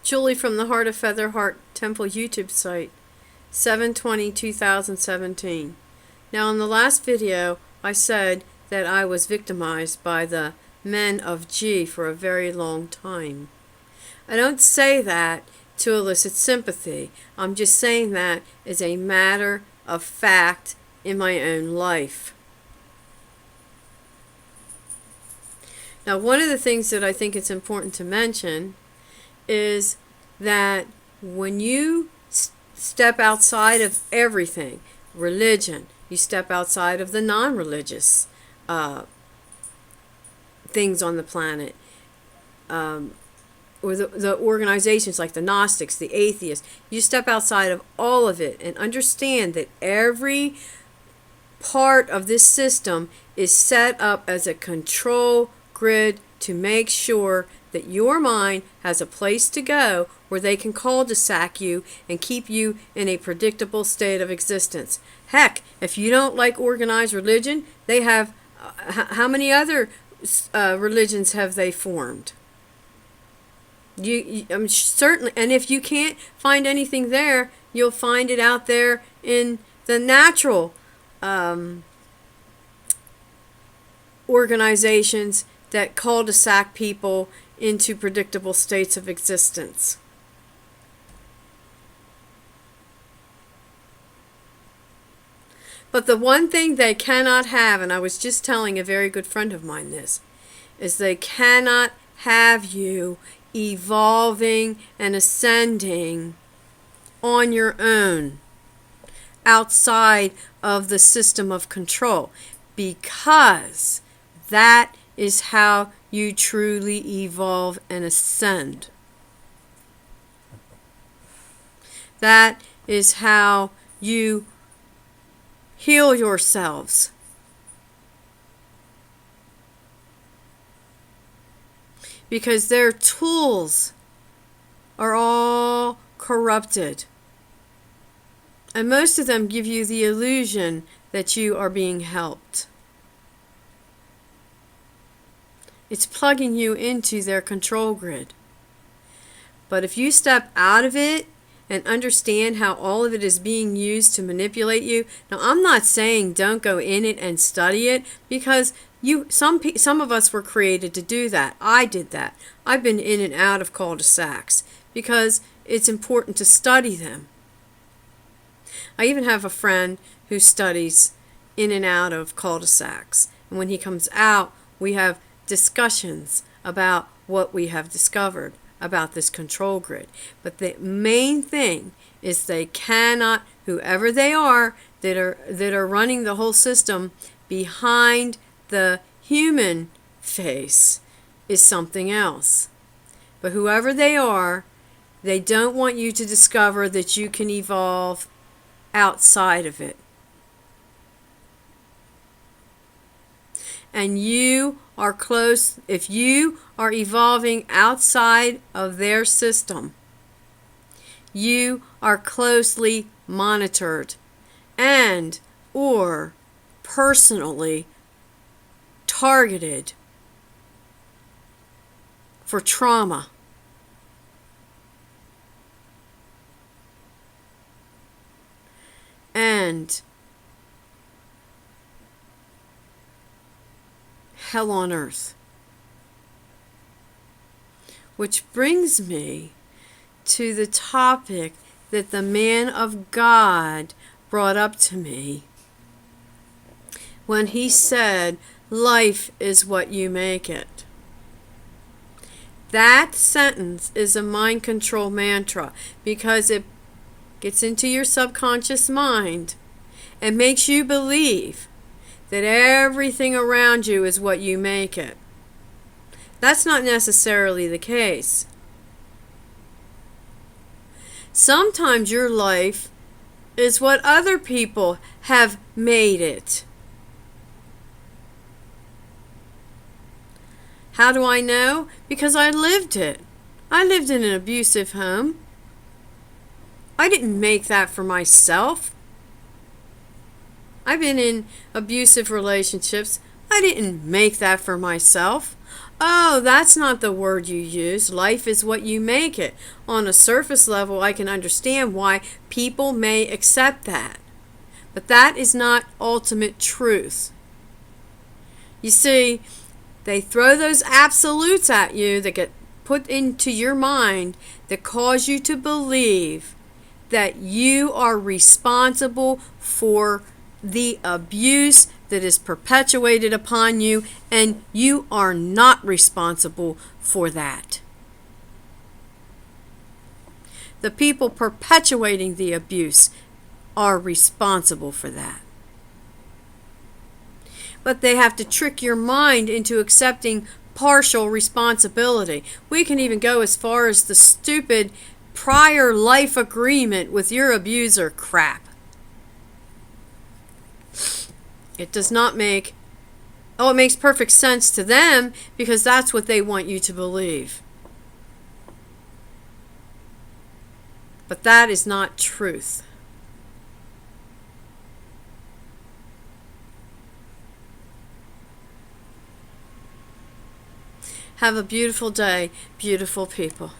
Julie from the Heart of Feather Heart Temple YouTube site, 7/20/2017. Now in the last video I said that I was victimized by the men of G for a very long time. I don't say that to elicit sympathy. I'm just saying that as a matter of fact in my own life. Now, one of the things that I think it's important to mention is that when you step outside of everything, religion, you step outside of the non-religious things on the planet, or the organizations like the Gnostics, the atheists, you step outside of all of it and understand that every part of this system is set up as a control grid to make sure that your mind has a place to go where they can cul-de-sac you and keep you in a predictable state of existence. Heck, if you don't like organized religion, they have how many other religions have they formed? I'm certainly, and if you can't find anything there, you'll find it out there in the natural organizations that cul-de-sac people into predictable states of existence. But the one thing they cannot have, and I was just telling a very good friend of mine this, is they cannot have you evolving and ascending on your own outside of the system of control, because that is how you truly evolve and ascend. That is how you heal yourselves. Because their tools are all corrupted. And most of them give you the illusion that you are being helped. It's plugging you into their control grid. But if you step out of it and understand how all of it is being used to manipulate you, now I'm not saying don't go in it and study it, because some of us were created to do that. I did that. I've been in and out of cul-de-sacs because it's important to study them. I even have a friend who studies in and out of cul-de-sacs, and when he comes out, we have discussions about what we have discovered about this control grid. But the main thing is they cannot, whoever they are that are running the whole system behind the human face, is something else. But whoever they are, they don't want you to discover that you can evolve outside of it. And you are close, if you are evolving outside of their system, you are closely monitored and or personally targeted for trauma. And hell on earth. Which brings me to the topic that the man of God brought up to me when he said, life is what you make it. That sentence is a mind control mantra because it gets into your subconscious mind and makes you believe that everything around you is what you make it. That's not necessarily the case. Sometimes your life is what other people have made it. How do I know? Because I lived it. I lived in an abusive home. I didn't make that for myself. I've been in abusive relationships. I didn't make that for myself. Oh, that's not the word you use. Life is what you make it. On a surface level, I can understand why people may accept that. But that is not ultimate truth. You see, they throw those absolutes at you that get put into your mind that cause you to believe that you are responsible for the abuse that is perpetuated upon you, and you are not responsible for that. The people perpetuating the abuse are responsible for that. But they have to trick your mind into accepting partial responsibility. We can even go as far as the stupid prior life agreement with your abuser crap. It does not make, it makes perfect sense to them because that's what they want you to believe. But that is not truth. Have a beautiful day, beautiful people.